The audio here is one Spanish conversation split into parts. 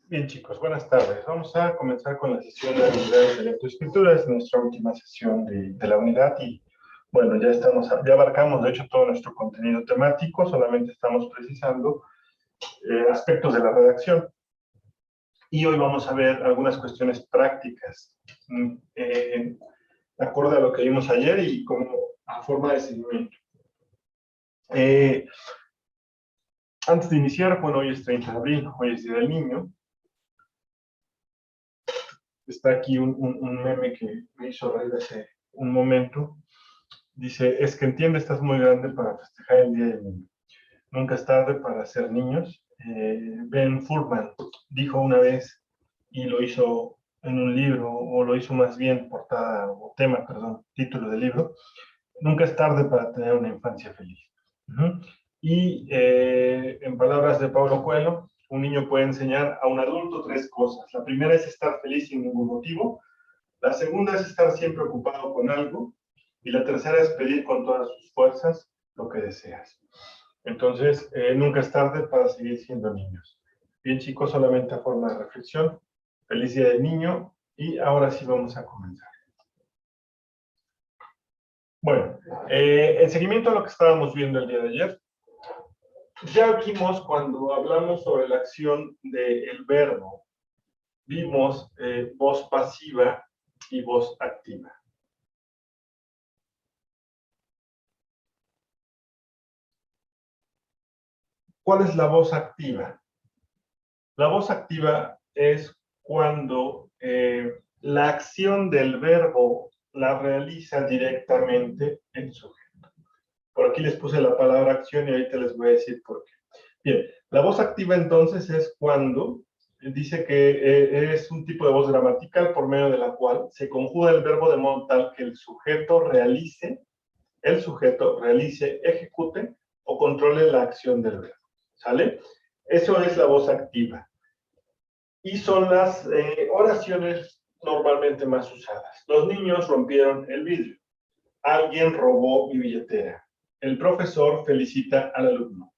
Bien, chicos, buenas tardes. Vamos a comenzar con la sesión de habilidades de lectoescritura. Es nuestra última sesión de la unidad y, bueno, ya abarcamos, de hecho, todo nuestro contenido temático. Solamente estamos precisando aspectos de la redacción. Y hoy vamos a ver algunas cuestiones prácticas, acorde a lo que vimos ayer y como a forma de seguimiento. Antes de iniciar, bueno, hoy es 30 de abril, hoy es Día del Niño. Está aquí un meme que me hizo reír hace un momento. Dice, es que entiende, estás muy grande para festejar el Día del Niño. Nunca es tarde para ser niños. Ben Furman dijo una vez, y lo hizo en un libro, o lo hizo más bien portada, o tema, perdón, título del libro, nunca es tarde para tener una infancia feliz. Y en palabras de Paulo Coelho, un niño puede enseñar a un adulto tres cosas. La primera es estar feliz sin ningún motivo. La segunda es estar siempre ocupado con algo. Y la tercera es pedir con todas sus fuerzas lo que deseas. Entonces, nunca es tarde para seguir siendo niños. Bien, chicos, solamente a forma de reflexión. Feliz Día del Niño. Y ahora sí vamos a comenzar. Bueno, en seguimiento a lo que estábamos viendo el día de ayer, ya vimos cuando hablamos sobre la acción del verbo, vimos voz pasiva y voz activa. ¿Cuál es la voz activa? La voz activa es cuando la acción del verbo la realiza directamente el sujeto. Por aquí les puse la palabra acción y ahorita les voy a decir por qué. Bien, la voz activa entonces es cuando dice que es un tipo de voz gramatical por medio de la cual se conjuga el verbo de modo tal que el sujeto realice, ejecute o controle la acción del verbo. ¿Sale? Eso es la voz activa. Y son las oraciones normalmente más usadas. Los niños rompieron el vidrio. Alguien robó mi billetera. El profesor felicita al alumno.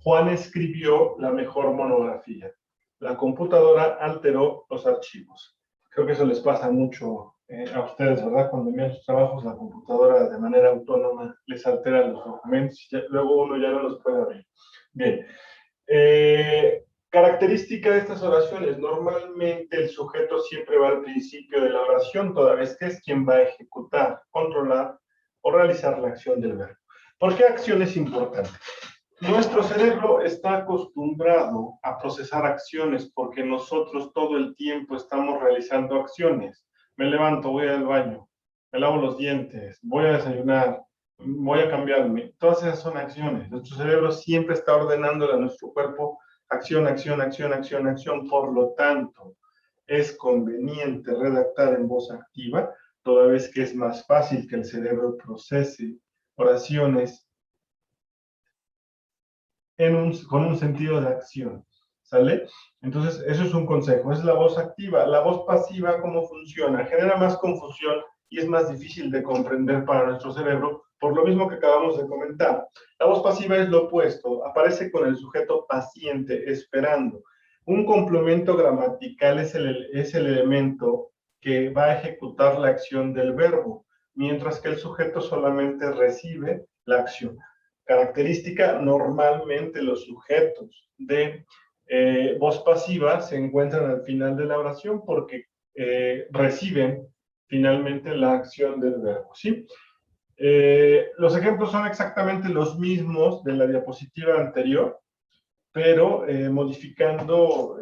Juan escribió la mejor monografía. La computadora alteró los archivos. Creo que eso les pasa mucho a ustedes, ¿verdad? Cuando envían sus trabajos, la computadora de manera autónoma les altera los documentos y luego uno ya no los puede abrir. Bien. Característica de estas oraciones. Normalmente el sujeto siempre va al principio de la oración, toda vez que es quien va a ejecutar, controlar o realizar la acción del verbo. ¿Por qué acción es importante? Nuestro cerebro está acostumbrado a procesar acciones porque nosotros todo el tiempo estamos realizando acciones. Me levanto, voy al baño, me lavo los dientes, voy a desayunar, voy a cambiarme. Todas esas son acciones. Nuestro cerebro siempre está ordenándole a nuestro cuerpo acción, acción, acción, acción, acción. Por lo tanto, es conveniente redactar en voz activa, toda vez que es más fácil que el cerebro procese oraciones con un sentido de acción, ¿sale? Entonces, eso es un consejo, es la voz activa. La voz pasiva, ¿cómo funciona? Genera más confusión y es más difícil de comprender para nuestro cerebro, por lo mismo que acabamos de comentar. La voz pasiva es lo opuesto, aparece con el sujeto paciente, esperando. Un complemento gramatical es el elemento que va a ejecutar la acción del verbo, mientras que el sujeto solamente recibe la acción. Característica, normalmente los sujetos de voz pasiva se encuentran al final de la oración porque reciben finalmente la acción del verbo, ¿sí? Los ejemplos son exactamente los mismos de la diapositiva anterior, pero modificando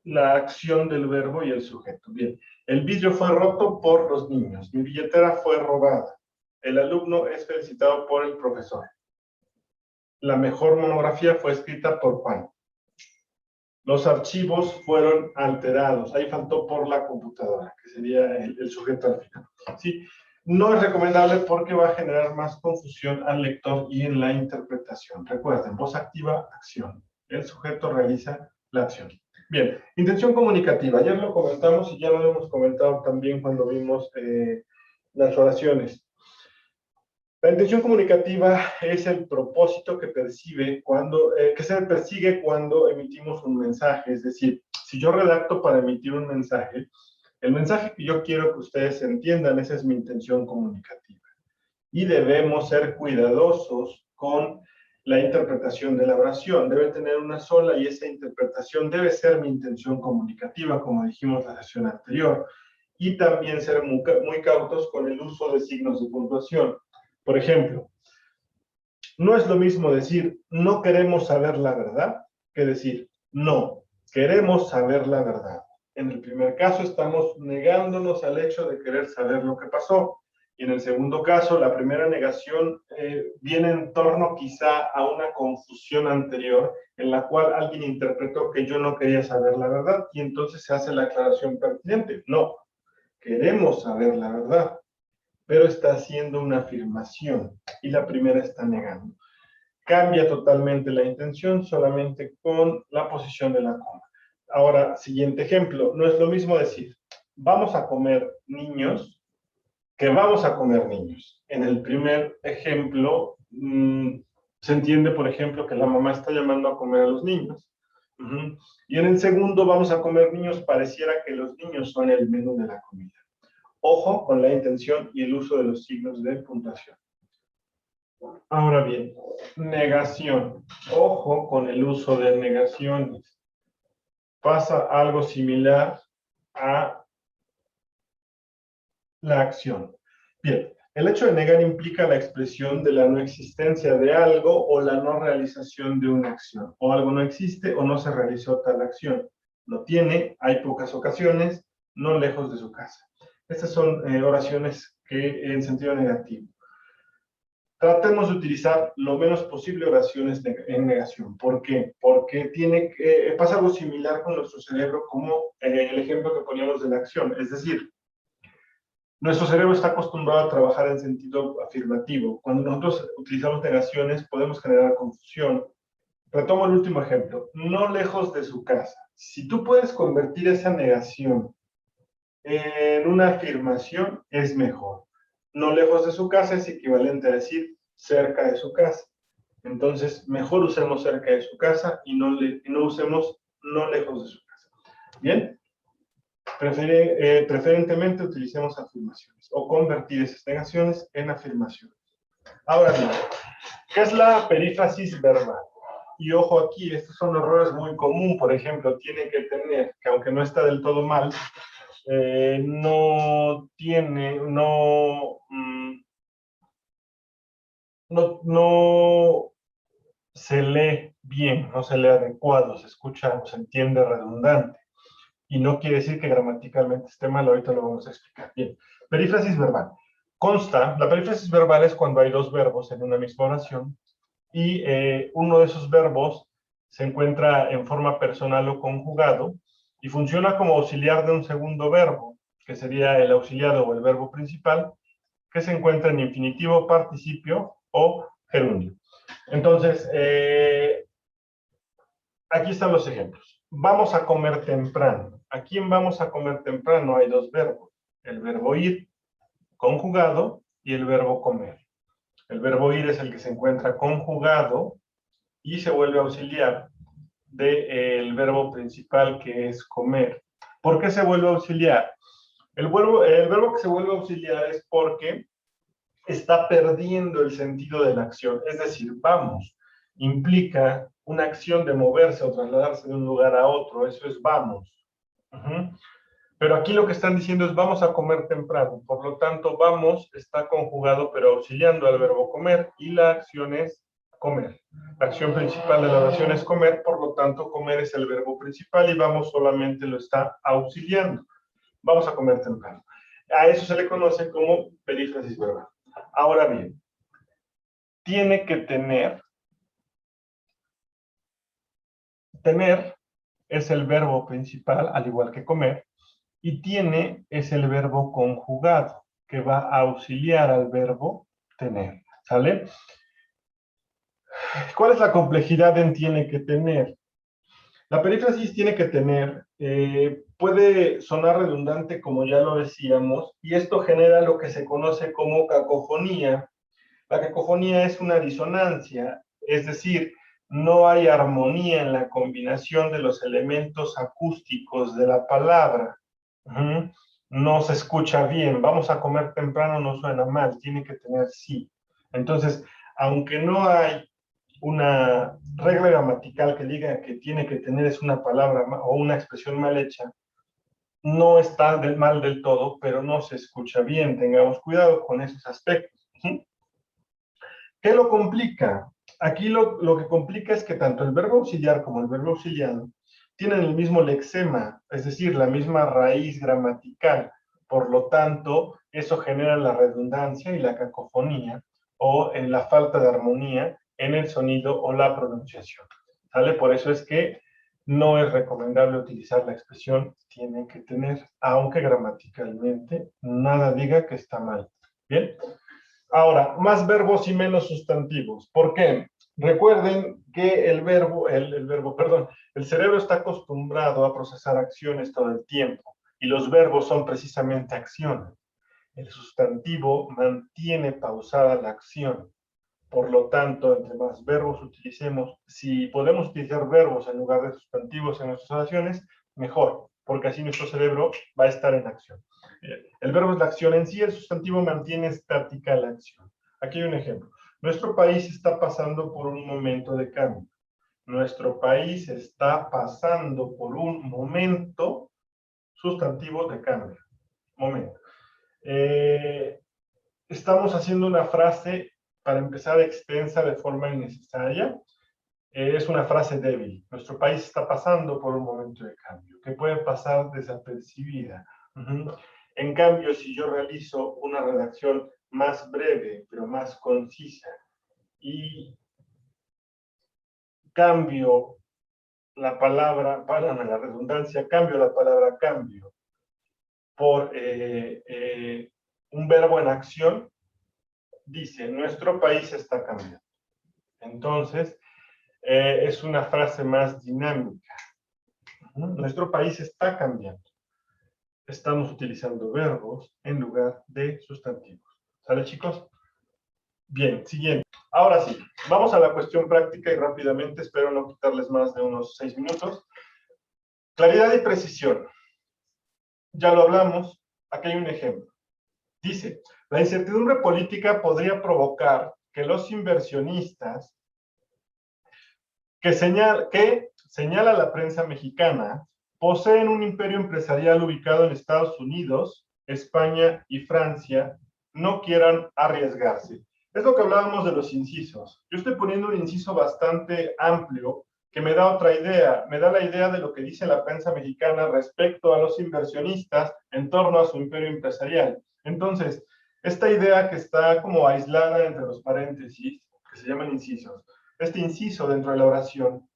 la acción del verbo y el sujeto. Bien, el vidrio fue roto por los niños, mi billetera fue robada. El alumno es felicitado por el profesor. La mejor monografía fue escrita por Juan. Los archivos fueron alterados. Ahí faltó por la computadora, que sería el sujeto al final. ¿Sí? No es recomendable porque va a generar más confusión al lector y en la interpretación. Recuerden, voz activa, acción. El sujeto realiza la acción. Bien, intención comunicativa. Ayer lo comentamos y ya lo hemos comentado también cuando vimos las oraciones. La intención comunicativa es el propósito que que se persigue cuando emitimos un mensaje. Es decir, si yo redacto para emitir un mensaje, el mensaje que yo quiero que ustedes entiendan, esa es mi intención comunicativa. Y debemos ser cuidadosos con la interpretación de la oración. Debe tener una sola y esa interpretación debe ser mi intención comunicativa, como dijimos en la sesión anterior. Y también ser muy cautos con el uso de signos de puntuación. Por ejemplo, no es lo mismo decir no queremos saber la verdad que decir no queremos saber la verdad. En el primer caso estamos negándonos al hecho de querer saber lo que pasó. Y en el segundo caso, la primera negación viene en torno quizá a una confusión anterior en la cual alguien interpretó que yo no quería saber la verdad y entonces se hace la aclaración pertinente. No, queremos saber la verdad, pero está haciendo una afirmación y la primera está negando. Cambia totalmente la intención solamente con la posición de la coma. Ahora, siguiente ejemplo. No es lo mismo decir, vamos a comer niños, que vamos a comer niños. En el primer ejemplo, se entiende, por ejemplo, que la mamá está llamando a comer a los niños. Y en el segundo, vamos a comer niños, pareciera que los niños son el menú de la comida. Ojo con la intención y el uso de los signos de puntuación. Ahora bien, negación. Ojo con el uso de negaciones. Pasa algo similar a la acción. Bien, el hecho de negar implica la expresión de la no existencia de algo o la no realización de una acción. O algo no existe o no se realizó tal acción. No tiene, hay pocas ocasiones, no lejos de su casa. Estas son oraciones que en sentido negativo. Tratemos de utilizar lo menos posible oraciones en negación. ¿Por qué? Porque pasa algo similar con nuestro cerebro como el ejemplo que poníamos de la acción. Es decir, nuestro cerebro está acostumbrado a trabajar en sentido afirmativo. Cuando nosotros utilizamos negaciones podemos generar confusión. Retomo el último ejemplo. No lejos de su casa. Si tú puedes convertir esa negación en una afirmación, es mejor. No lejos de su casa es equivalente a decir cerca de su casa. Entonces, mejor usemos cerca de su casa y no usemos no lejos de su casa. ¿Bien? Preferentemente utilicemos afirmaciones o convertir esas negaciones en afirmaciones. Ahora bien, ¿qué es la perífrasis verbal? Y ojo aquí, estos son errores muy comunes. Por ejemplo, tiene que tener, que aunque no está del todo mal, no se lee bien, no se lee adecuado, se escucha o se entiende redundante. Y no quiere decir que gramaticalmente esté mal, ahorita lo vamos a explicar. Bien, perífrasis verbal. La perífrasis verbal es cuando hay dos verbos en una misma oración y uno de esos verbos se encuentra en forma personal o conjugado y funciona como auxiliar de un segundo verbo, que sería el auxiliado o el verbo principal, que se encuentra en infinitivo, participio o gerundio. Entonces, aquí están los ejemplos. Vamos a comer temprano. ¿A quién vamos a comer temprano? Hay dos verbos. El verbo ir, conjugado, y el verbo comer. El verbo ir es el que se encuentra conjugado y se vuelve auxiliar del verbo principal, que es comer. ¿Por qué se vuelve auxiliar? El verbo que se vuelve auxiliar es porque está perdiendo el sentido de la acción. Es decir, vamos implica una acción de moverse o trasladarse de un lugar a otro. Eso es vamos. Pero aquí lo que están diciendo es vamos a comer temprano. Por lo tanto, vamos está conjugado pero auxiliando al verbo comer y la acción es comer. La acción principal de la oración es comer, por lo tanto, comer es el verbo principal y vamos solamente lo está auxiliando. Vamos a comer temprano. A eso se le conoce como perífrasis verbal. Ahora bien, tiene que tener. Tener es el verbo principal, al igual que comer, y tiene es el verbo conjugado, que va a auxiliar al verbo tener. ¿Sale? ¿Cuál es la complejidad en tiene que tener? La perífrasis tiene que tener, puede sonar redundante como ya lo decíamos, y esto genera lo que se conoce como cacofonía. La cacofonía es una disonancia, es decir, no hay armonía en la combinación de los elementos acústicos de la palabra. No se escucha bien. Vamos a comer temprano, no suena mal, tiene que tener sí. Entonces, aunque no hay una regla gramatical que diga que tiene que tener es una palabra o una expresión mal hecha, no está mal del todo, pero no se escucha bien. Tengamos cuidado con esos aspectos. ¿Qué lo complica? Aquí lo que complica es que tanto el verbo auxiliar como el verbo auxiliado tienen el mismo lexema, es decir, la misma raíz gramatical. Por lo tanto, eso genera la redundancia y la cacofonía o la falta de armonía en el sonido o la pronunciación. ¿Sale? Por eso es que no es recomendable utilizar la expresión tiene que tener, aunque gramaticalmente nada diga que está mal. ¿Bien? Ahora, más verbos y menos sustantivos. ¿Por qué? Recuerden que el cerebro está acostumbrado a procesar acciones todo el tiempo y los verbos son precisamente acciones. El sustantivo mantiene pausada la acción. Por lo tanto, entre más verbos utilicemos, si podemos utilizar verbos en lugar de sustantivos en nuestras oraciones, mejor, porque así nuestro cerebro va a estar en acción. El verbo es la acción en sí, el sustantivo mantiene estática la acción. Aquí hay un ejemplo. Nuestro país está pasando por un momento de cambio. Nuestro país está pasando por un momento sustantivo de cambio. Momento. Estamos haciendo una frase, para empezar, extensa de forma innecesaria. Es una frase débil. Nuestro país está pasando por un momento de cambio, que puede pasar desapercibida. En cambio, si yo realizo una redacción más breve, pero más concisa, y cambio la palabra, para la redundancia, cambio la palabra cambio por un verbo en acción, dice, nuestro país está cambiando. Entonces, es una frase más dinámica. Nuestro país está cambiando. Estamos utilizando verbos en lugar de sustantivos. ¿Sale, chicos? Bien, siguiente. Ahora sí, vamos a la cuestión práctica y rápidamente, espero no quitarles más de unos 6 minutos. Claridad y precisión. Ya lo hablamos, aquí hay un ejemplo. Dice, la incertidumbre política podría provocar que los inversionistas que señala la prensa mexicana, poseen un imperio empresarial ubicado en Estados Unidos, España y Francia, no quieran arriesgarse. Es lo que hablábamos de los incisos. Yo estoy poniendo un inciso bastante amplio que me da otra idea, me da la idea de lo que dice la prensa mexicana respecto a los inversionistas en torno a su imperio empresarial. Entonces, esta idea que está como aislada entre los paréntesis, que se llaman incisos, este inciso dentro de la oración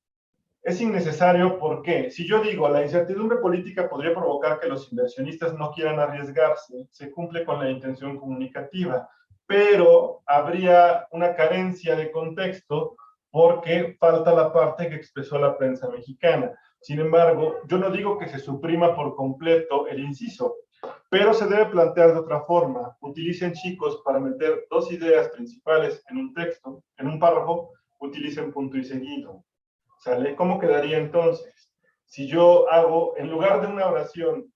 es innecesario porque si yo digo la incertidumbre política podría provocar que los inversionistas no quieran arriesgarse, se cumple con la intención comunicativa, pero habría una carencia de contexto porque falta la parte que expresó la prensa mexicana. Sin embargo, yo no digo que se suprima por completo el inciso, pero se debe plantear de otra forma. Utilicen, chicos, para meter dos ideas principales en un texto, en un párrafo, utilicen punto y seguido. ¿Sale? ¿Cómo quedaría entonces? Si yo hago, en lugar de una oración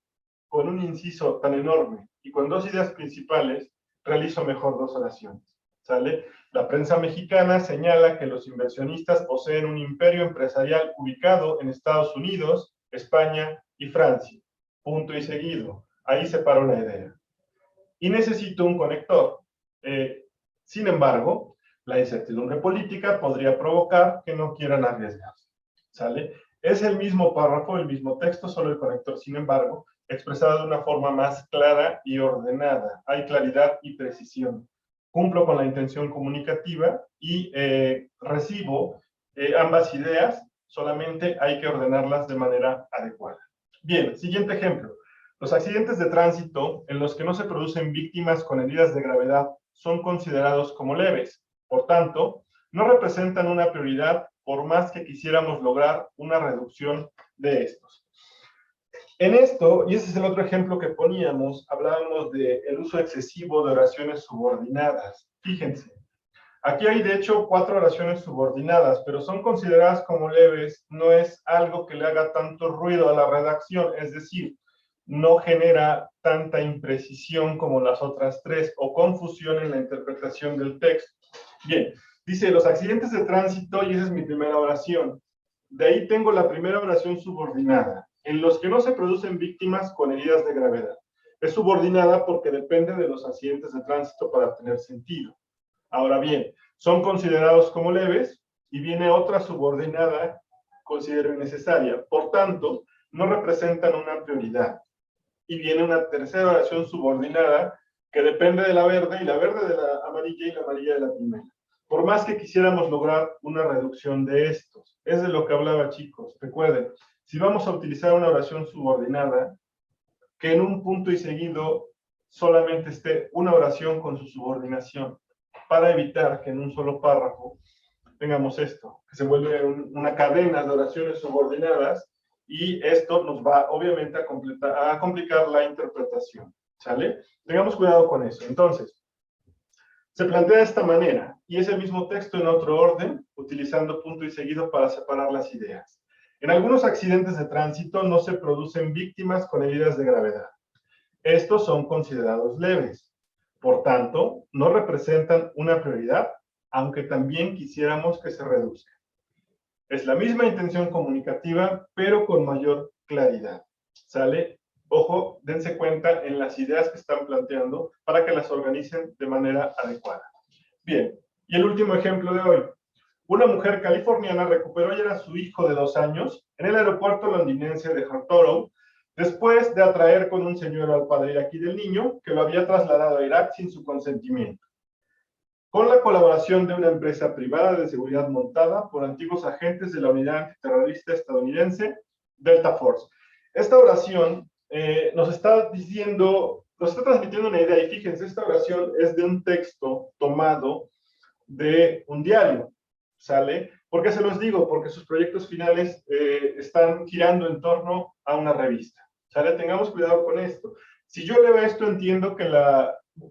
con un inciso tan enorme y con dos ideas principales, realizo mejor dos oraciones. ¿Sale? La prensa mexicana señala que los inversionistas poseen un imperio empresarial ubicado en Estados Unidos, España y Francia. Punto y seguido. Ahí separo la idea. Y necesito un conector. Sin embargo, la incertidumbre política podría provocar que no quieran arriesgarse. ¿Sale? Es el mismo párrafo, el mismo texto, solo el conector, sin embargo, expresado de una forma más clara y ordenada. Hay claridad y precisión. Cumplo con la intención comunicativa y recibo ambas ideas, solamente hay que ordenarlas de manera adecuada. Bien, siguiente ejemplo. Los accidentes de tránsito en los que no se producen víctimas con heridas de gravedad son considerados como leves. Por tanto, no representan una prioridad por más que quisiéramos lograr una reducción de estos. En esto, y ese es el otro ejemplo que poníamos, hablábamos del uso excesivo de oraciones subordinadas. Fíjense, Aquí hay, de hecho, 4 oraciones subordinadas, pero son consideradas como leves, no es algo que le haga tanto ruido a la redacción, es decir, no genera tanta imprecisión como las otras 3 o confusión en la interpretación del texto. Bien, dice los accidentes de tránsito, y esa es mi primera oración. De ahí tengo la primera oración subordinada, en los que no se producen víctimas con heridas de gravedad. Es subordinada porque depende de los accidentes de tránsito para tener sentido. Ahora bien, son considerados como leves y viene otra subordinada, considero innecesaria. Por tanto, no representan una prioridad. Y viene una tercera oración subordinada que depende de la verde y la verde de la amarilla y la amarilla de la primera. Por más que quisiéramos lograr una reducción de estos. Es de lo que hablaba, chicos. Recuerden, si vamos a utilizar una oración subordinada, que en un punto y seguido solamente esté una oración con su subordinación, para evitar que en un solo párrafo tengamos esto, que se vuelve una cadena de oraciones subordinadas, y esto nos va obviamente a complicar la interpretación, ¿sale? Tengamos cuidado con eso. Entonces, se plantea de esta manera, y es el mismo texto en otro orden, utilizando punto y seguido para separar las ideas. En algunos accidentes de tránsito no se producen víctimas con heridas de gravedad. Estos son considerados leves. Por tanto, no representan una prioridad, aunque también quisiéramos que se reduzca. Es la misma intención comunicativa, pero con mayor claridad. ¿Sale? Ojo, dense cuenta en las ideas que están planteando para que las organicen de manera adecuada. Bien, y el último ejemplo de hoy. Una mujer californiana recuperó ayer a su hijo de 2 años en el aeropuerto londinense de Heathrow, después de atraer con un señuelo al padre iraquí del niño, que lo había trasladado a Irak sin su consentimiento, con la colaboración de una empresa privada de seguridad montada por antiguos agentes de la unidad antiterrorista estadounidense Delta Force. Esta oración nos está transmitiendo una idea, y fíjense, esta oración es de un texto tomado de un diario, ¿sale? ¿Por qué se los digo? Porque sus proyectos finales están girando en torno a una revista, ¿sale? Tengamos cuidado con esto. Si yo leo esto, entiendo que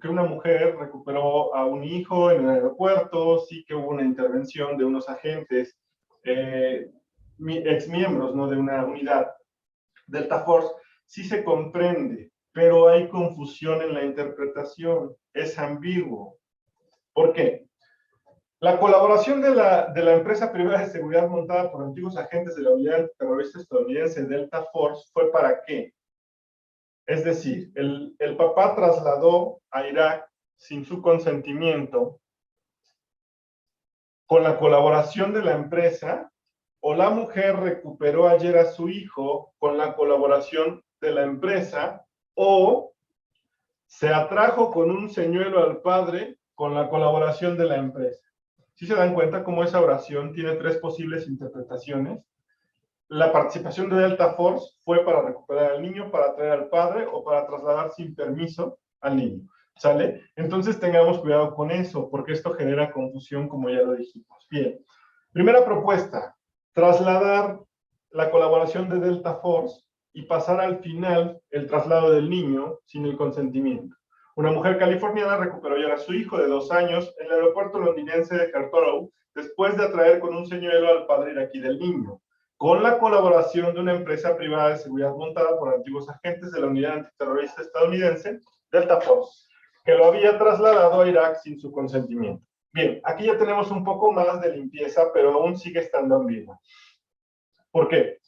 una mujer recuperó a un hijo en el aeropuerto, sí que hubo una intervención de unos agentes, exmiembros, ¿no?, de una unidad Delta Force, sí se comprende, pero hay confusión en la interpretación, es ambiguo. ¿Por qué? La colaboración de la empresa privada de seguridad montada por antiguos agentes de la unidad terrorista estadounidense Delta Force fue ¿para qué? Es decir, el papá trasladó a Irak sin su consentimiento, con la colaboración de la empresa, o la mujer recuperó ayer a su hijo con la colaboración de la empresa, o se atrajo con un señuelo al padre con la colaboración de la empresa. ¿Sí se dan cuenta cómo esa oración tiene 3 posibles interpretaciones? La participación de Delta Force fue para recuperar al niño, para traer al padre o para trasladar sin permiso al niño, ¿sale? Entonces tengamos cuidado con eso, porque esto genera confusión, como ya lo dijimos. Bien, primera propuesta, trasladar la colaboración de Delta Force y pasar al final el traslado del niño sin el consentimiento. Una mujer californiana recuperó ya a su hijo de 2 años en el aeropuerto londinense de Heathrow después de atraer con un señuelo al padre iraquí del niño, con la colaboración de una empresa privada de seguridad montada por antiguos agentes de la unidad antiterrorista estadounidense Delta Force, que lo había trasladado a Irak sin su consentimiento. Bien, aquí ya tenemos un poco más de limpieza, pero aún sigue estando ambigua. ¿Por qué?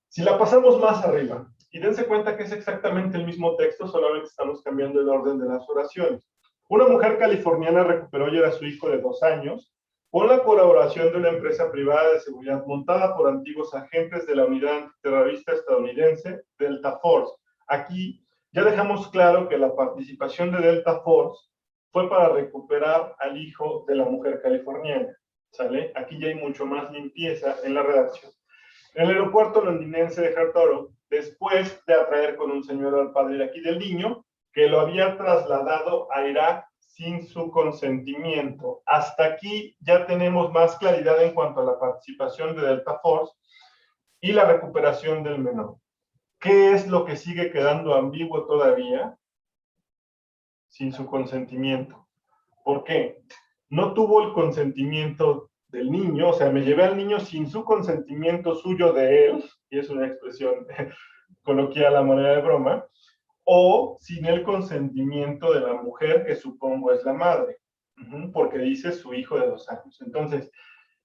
Si la pasamos más arriba, y dense cuenta que es exactamente el mismo texto, solamente estamos cambiando el orden de las oraciones. Una mujer californiana recuperó ayer a su hijo de 2 años con la colaboración de una empresa privada de seguridad montada por antiguos agentes de la unidad antiterrorista estadounidense Delta Force. Aquí ya dejamos claro que la participación de Delta Force fue para recuperar al hijo de la mujer californiana, ¿sale? Aquí ya hay mucho más limpieza en la redacción. En el aeropuerto londinense de Heathrow, después de atraer con un señuelo al padre iraquí del niño, que lo había trasladado a Irak sin su consentimiento. Hasta aquí ya tenemos más claridad en cuanto a la participación de Delta Force y la recuperación del menor. ¿Qué es lo que sigue quedando ambiguo todavía? Sin su consentimiento. ¿Por qué? no tuvo el consentimiento del niño, o sea, me llevé al niño sin su consentimiento suyo de él, y es una expresión coloquial a manera de broma, o sin el consentimiento de la mujer, que supongo es la madre, porque dice su hijo de 2 años. Entonces,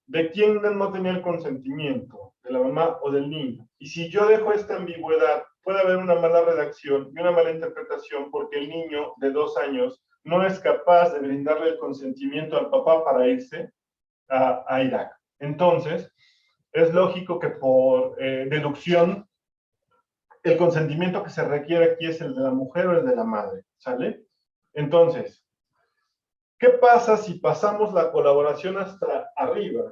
¿de quién no tenía el consentimiento? ¿De la mamá o del niño? Y si yo dejo esta ambigüedad, puede haber una mala redacción y una mala interpretación porque el niño de 2 años no es capaz de brindarle el consentimiento al papá para irse a Irak. Entonces, es lógico que por deducción, el consentimiento que se requiere aquí es el de la mujer o el de la madre, ¿sale? Entonces, ¿qué pasa si pasamos la colaboración hasta arriba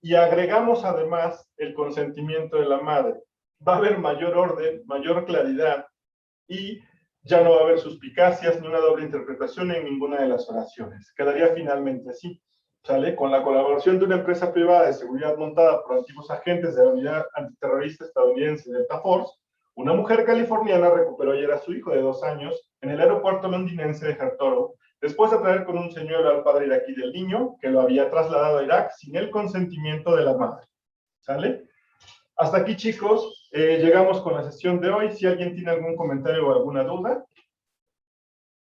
y agregamos además el consentimiento de la madre? Va a haber mayor orden, mayor claridad y ya no va a haber suspicacias ni una doble interpretación en ninguna de las oraciones. Quedaría finalmente así, ¿sale? Con la colaboración de una empresa privada de seguridad montada por antiguos agentes de la unidad antiterrorista estadounidense Delta Force, una mujer californiana recuperó ayer a su hijo de 2 años en el aeropuerto londinense de Hartoro, después de traer con un señuelo al padre iraquí del niño, que lo había trasladado a Irak sin el consentimiento de la madre. ¿Sale? Hasta aquí, chicos, llegamos con la sesión de hoy. Si alguien tiene algún comentario o alguna duda,